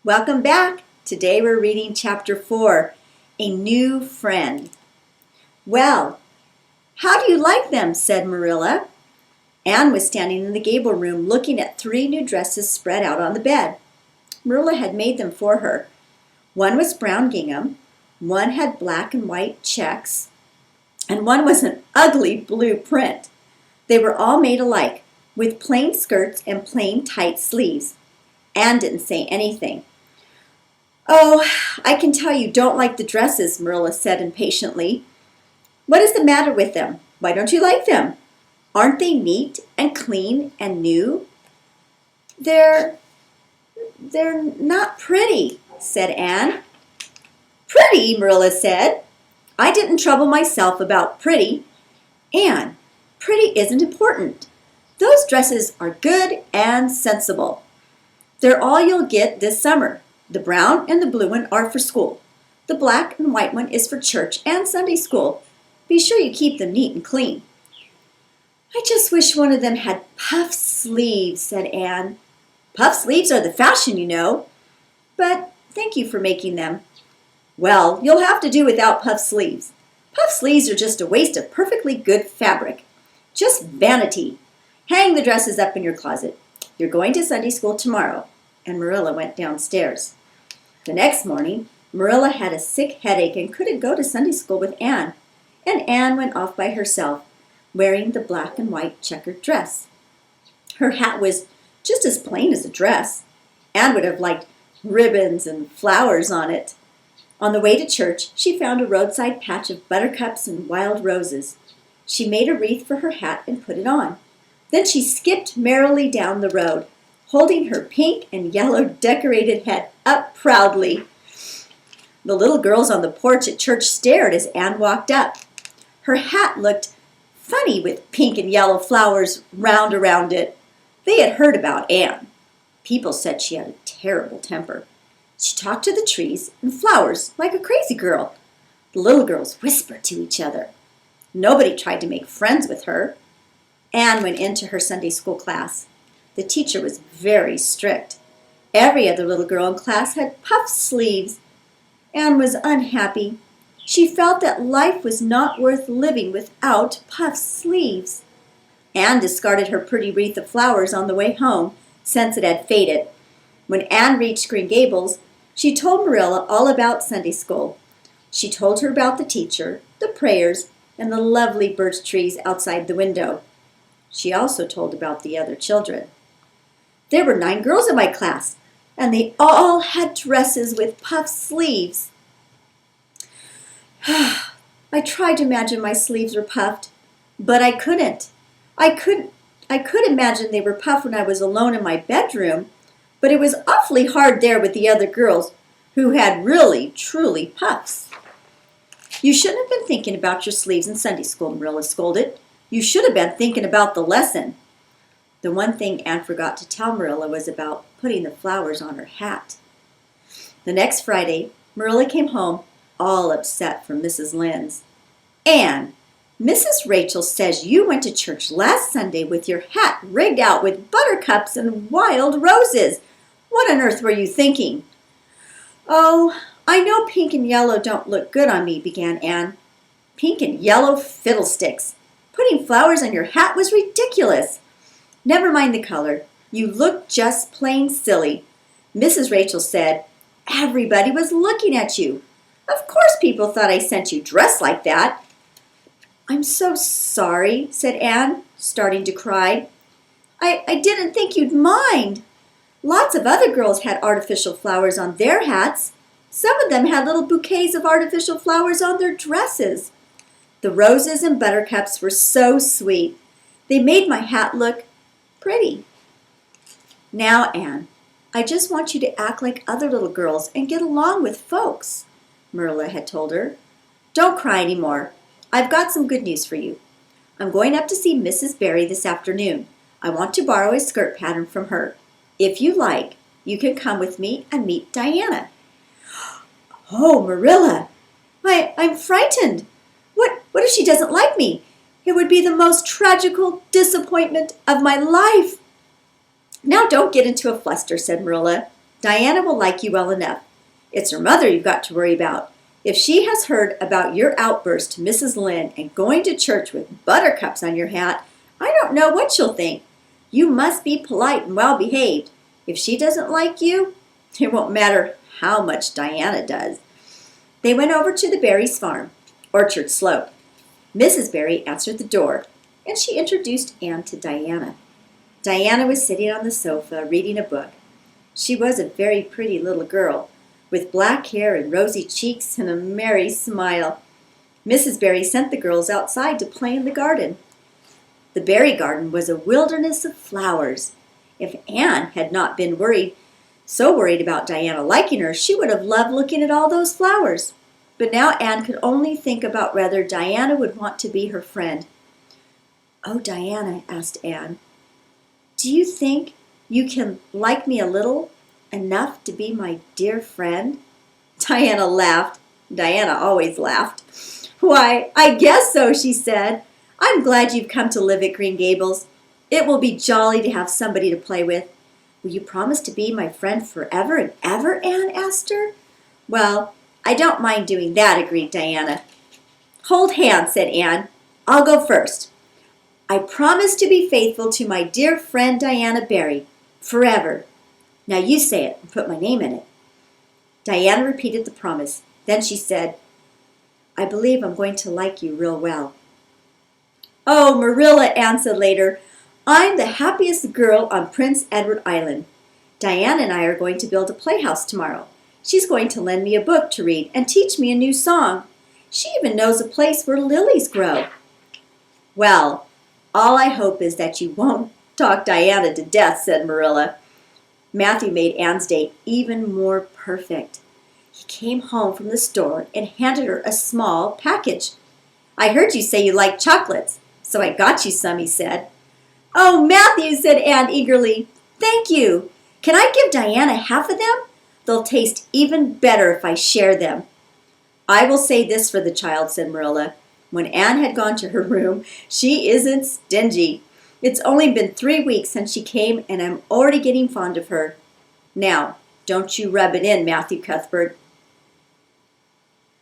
Welcome back. Today we're reading Chapter 4, A New Friend. Well, how do you like them? Said Marilla. Anne was standing in the Gable room looking at 3 new dresses spread out on the bed. Marilla had made them for her. One was brown gingham, one had black and white checks, and one was an ugly blue print. They were all made alike, with plain skirts and plain tight sleeves. Anne didn't say anything. "Oh, I can tell you don't like the dresses," Marilla said impatiently. "What is the matter with them? Why don't you like them? Aren't they neat and clean and new?" They're not pretty," said Anne. "Pretty," Marilla said. "I didn't trouble myself about pretty. Anne, pretty isn't important. Those dresses are good and sensible. They're all you'll get this summer. The brown and the blue one are for school. The black and white one is for church and Sunday school. Be sure you keep them neat and clean." "I just wish one of them had puff sleeves," said Anne. "Puff sleeves are the fashion, you know. But thank you for making them." "Well, you'll have to do without puff sleeves. Puff sleeves are just a waste of perfectly good fabric. Just vanity. Hang the dresses up in your closet. You're going to Sunday school tomorrow." And Marilla went downstairs. The next morning, Marilla had a sick headache and couldn't go to Sunday school with Anne, and Anne went off by herself, wearing the black and white checkered dress. Her hat was just as plain as a dress. Anne would have liked ribbons and flowers on it. On the way to church, she found a roadside patch of buttercups and wild roses. She made a wreath for her hat and put it on. Then she skipped merrily down the road, holding her pink and yellow decorated head up proudly. The little girls on the porch at church stared as Anne walked up. Her hat looked funny with pink and yellow flowers round around it. They had heard about Anne. People said she had a terrible temper. She talked to the trees and flowers like a crazy girl. The little girls whispered to each other. Nobody tried to make friends with her. Anne went into her Sunday school class. The teacher was very strict. Every other little girl in class had puff sleeves. Anne was unhappy. She felt that life was not worth living without puff sleeves. Anne discarded her pretty wreath of flowers on the way home, since it had faded. When Anne reached Green Gables, she told Marilla all about Sunday school. She told her about the teacher, the prayers, and the lovely birch trees outside the window. She also told about the other children. "There were 9 girls in my class, and they all had dresses with puff sleeves." "I tried to imagine my sleeves were puffed, but I couldn't. I could imagine they were puffed when I was alone in my bedroom, but it was awfully hard there with the other girls who had really, truly puffs." "You shouldn't have been thinking about your sleeves in Sunday school," Marilla scolded. "You should have been thinking about the lesson." The one thing Anne forgot to tell Marilla was about putting the flowers on her hat. The next Friday, Marilla came home all upset from Mrs. Lynde's. "Anne, Mrs. Rachel says you went to church last Sunday with your hat rigged out with buttercups and wild roses. What on earth were you thinking?" "Oh, I know pink and yellow don't look good on me," began Anne. "Pink and yellow fiddlesticks! Putting flowers on your hat was ridiculous. Never mind the color. You look just plain silly. Mrs. Rachel said everybody was looking at you. Of course people thought I sent you dressed like that." "I'm so sorry," said Anne, starting to cry. I didn't think you'd mind. Lots of other girls had artificial flowers on their hats. Some of them had little bouquets of artificial flowers on their dresses. The roses and buttercups were so sweet. They made my hat look pretty." "Now, Anne, I just want you to act like other little girls and get along with folks," Marilla had told her. "Don't cry any more. I've got some good news for you. I'm going up to see Mrs. Barry this afternoon. I want to borrow a skirt pattern from her. If you like, you can come with me and meet Diana." "Oh, Marilla, I'm frightened. What if she doesn't like me? It would be the most tragical disappointment of my life." "Now don't get into a fluster," said Marilla. Diana will like you well enough. It's her mother you've got to worry about. If she has heard about your outburst to Mrs. Lynde and going to church with buttercups on your hat, I don't know what she'll think. You must be polite and well behaved. If she doesn't like you, it won't matter how much Diana does." They went over to the Barrys' farm, Orchard Slope. Mrs. Barry answered the door, and she introduced Anne to Diana. Diana was sitting on the sofa reading a book. She was a very pretty little girl, with black hair and rosy cheeks and a merry smile. Mrs. Barry sent the girls outside to play in the garden. The Barry garden was a wilderness of flowers. If Anne had not been so worried about Diana liking her, she would have loved looking at all those flowers. But now Anne could only think about whether Diana would want to be her friend. "Oh, Diana," asked Anne, "do you think you can like me a little, enough to be my dear friend?" Diana laughed. Diana always laughed. "Why, I guess so," she said. "I'm glad you've come to live at Green Gables. It will be jolly to have somebody to play with." "Will you promise to be my friend forever and ever?" Anne asked her. "Well, I don't mind doing that," agreed Diana. "Hold hands," said Anne. "I'll go first. I promise to be faithful to my dear friend Diana Barry, forever. Now you say it and put my name in it." Diana repeated the promise. Then she said, "I believe I'm going to like you real well." "Oh, Marilla," Anne said later, "I'm the happiest girl on Prince Edward Island. Diana and I are going to build a playhouse tomorrow. She's going to lend me a book to read and teach me a new song. She even knows a place where lilies grow." "Well, all I hope is that you won't talk Diana to death," said Marilla. Matthew made Anne's day even more perfect. He came home from the store and handed her a small package. "I heard you say you like chocolates, so I got you some," he said. "Oh, Matthew," said Anne eagerly, "thank you. Can I give Diana half of them? They'll taste even better if I share them." "I will say this for the child," said Marilla. When Anne had gone to her room, "She isn't stingy. It's only been 3 weeks since she came, and I'm already getting fond of her. Now, don't you rub it in, Matthew Cuthbert.